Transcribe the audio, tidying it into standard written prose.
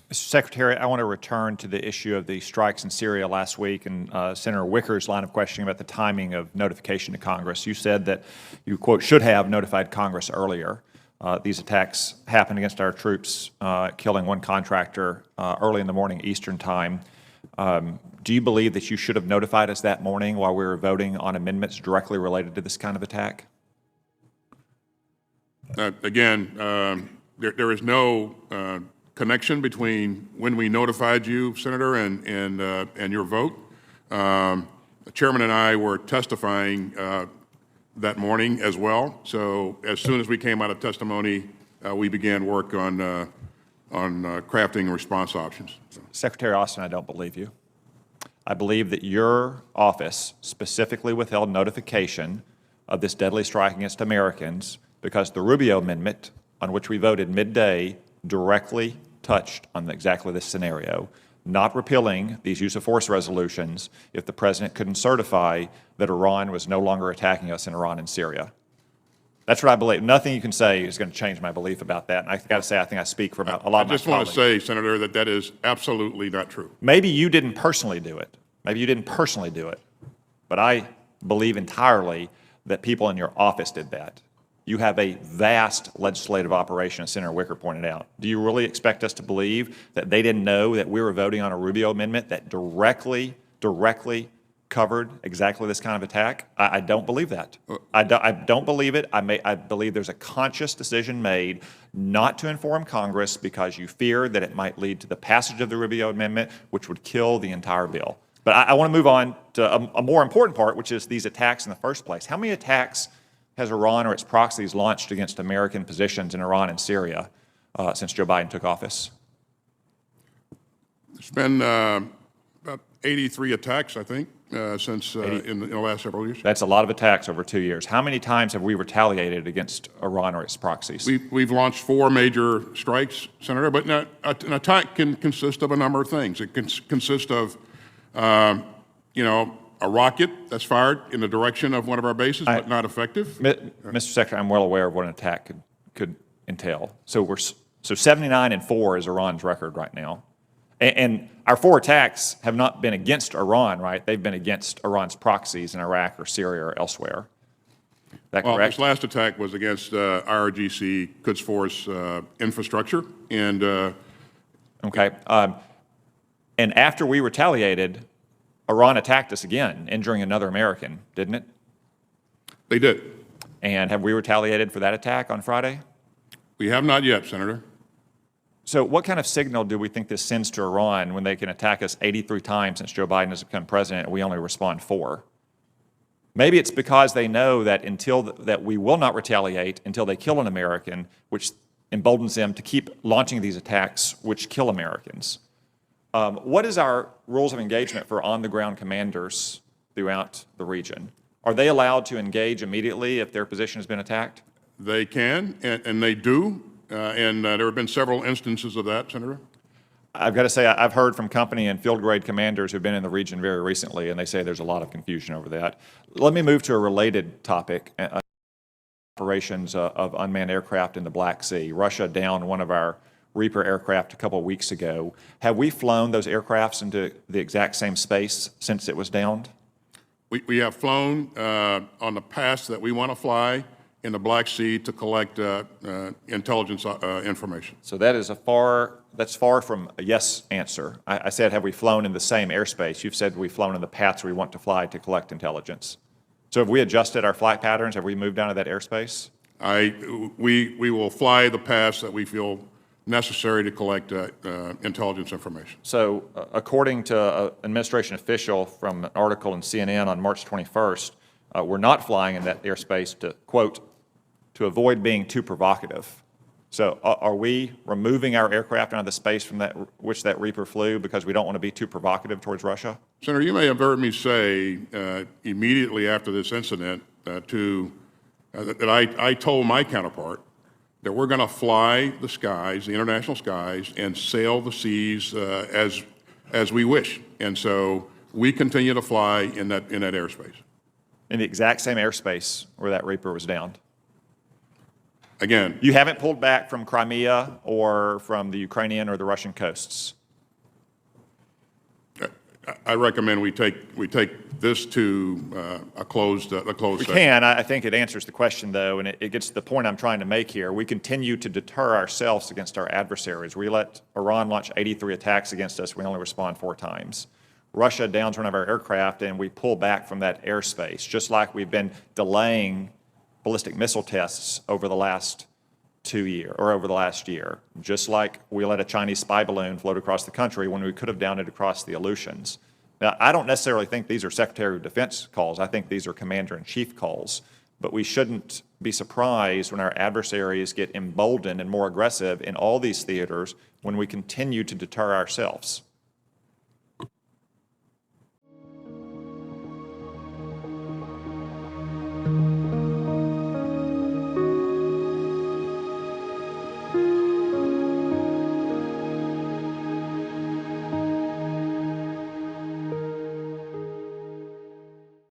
Mr. Secretary, I want to return to the issue of the strikes in Syria last week and Senator Wicker's line of questioning about the timing of notification to Congress. You said that you, quote, should have notified Congress earlier. These attacks happened against our troops, killing one contractor early in the morning Eastern time. Do you believe that you should have notified us that morning while we were voting on amendments directly related to this kind of attack? Again, there is no connection between when we notified you, Senator, and your vote. The chairman and I were testifying that morning as well. So as soon as we came out of testimony, we began work on crafting response options. So. Secretary Austin, I don't believe you. I believe that your office specifically withheld notification of this deadly strike against Americans because the Rubio Amendment, on which we voted midday, directly touched on exactly this scenario, not repealing these use of force resolutions if the president couldn't certify that Iran was no longer attacking us in Iran and Syria. That's what I believe. Nothing you can say is going to change my belief about that. And I got to say, I think I speak for a lot of my colleagues. I just want to say, Senator, that is absolutely not true. Maybe you didn't personally do it. Maybe you didn't personally do it. But I believe entirely that people in your office did that. You have a vast legislative operation, as Senator Wicker pointed out. Do you really expect us to believe that they didn't know that we were voting on a Rubio amendment that directly covered exactly this kind of attack? I don't believe that. I don't believe it. I believe there's a conscious decision made not to inform Congress because you fear that it might lead to the passage of the Rubio amendment, which would kill the entire bill. But I want to move on to a more important part, which is these attacks in the first place. How many attacks has Iran or its proxies launched against American positions in Iran and Syria since Joe Biden took office? There's been about 83 attacks, I think, since in the last several years. That's a lot of attacks over 2 years. How many times have we retaliated against Iran or its proxies? We've launched 4 major strikes, Senator, but an attack can consist of a number of things. It can consist of, a rocket that's fired in the direction of one of our bases, but not effective. Mr. Secretary, I'm well aware of what an attack could entail. So 79-4 is Iran's record right now. And our 4 attacks have not been against Iran, right? They've been against Iran's proxies in Iraq or Syria or elsewhere. Is that correct? This last attack was against IRGC Quds Force infrastructure. And okay. And after we retaliated, Iran attacked us again, injuring another American, didn't it? They did. And have we retaliated for that attack on Friday? We have not yet, Senator. So what kind of signal do we think this sends to Iran when they can attack us 83 times since Joe Biden has become president and we only respond 4? Maybe it's because they know that that we will not retaliate until they kill an American, which emboldens them to keep launching these attacks which kill Americans. What is our rules of engagement for on-the-ground commanders throughout the region? Are they allowed to engage immediately if their position has been attacked? They can, and they do, and there have been several instances of that, Senator. I've got to say, I've heard from company and field-grade commanders who've been in the region very recently, and they say there's a lot of confusion over that. Let me move to a related topic, operations of unmanned aircraft in the Black Sea. Russia downed one of our Reaper aircraft a couple of weeks ago. Have we flown those aircrafts into the exact same space since it was downed? We have flown on the paths that we want to fly in the Black Sea to collect intelligence information. So that is that's far from a yes answer. I said, have we flown in the same airspace? You've said we've flown in the paths we want to fly to collect intelligence. So have we adjusted our flight patterns? Have we moved down to that airspace? We will fly the paths that we feel necessary to collect intelligence information. So according to an administration official from an article in CNN on March 21st, we're not flying in that airspace to, quote, to avoid being too provocative. So are we removing our aircraft out of the space from which that Reaper flew because we don't want to be too provocative towards Russia? Senator, you may have heard me say immediately after this incident that I told my counterpart that we're going to fly the skies, the international skies, and sail the seas as we wish. And so we continue to fly in that airspace. In the exact same airspace where that Reaper was downed? Again, You haven't pulled back from Crimea or from the Ukrainian or the Russian coasts. I recommend we take this to a closed We session. can. I think it answers the question, though, and it gets to the point I'm trying to make here. We continue to deter ourselves against our adversaries. We let Iran launch 83 attacks against us. We only respond 4 times. Russia downs one of our aircraft, and we pull back from that airspace, just like we've been delaying ballistic missile tests over the last 2 years, or over the last year, just like we let a Chinese spy balloon float across the country when we could have downed it across the Aleutians. Now, I don't necessarily think these are Secretary of Defense calls. I think these are Commander-in-Chief calls. But we shouldn't be surprised when our adversaries get emboldened and more aggressive in all these theaters when we continue to deter ourselves.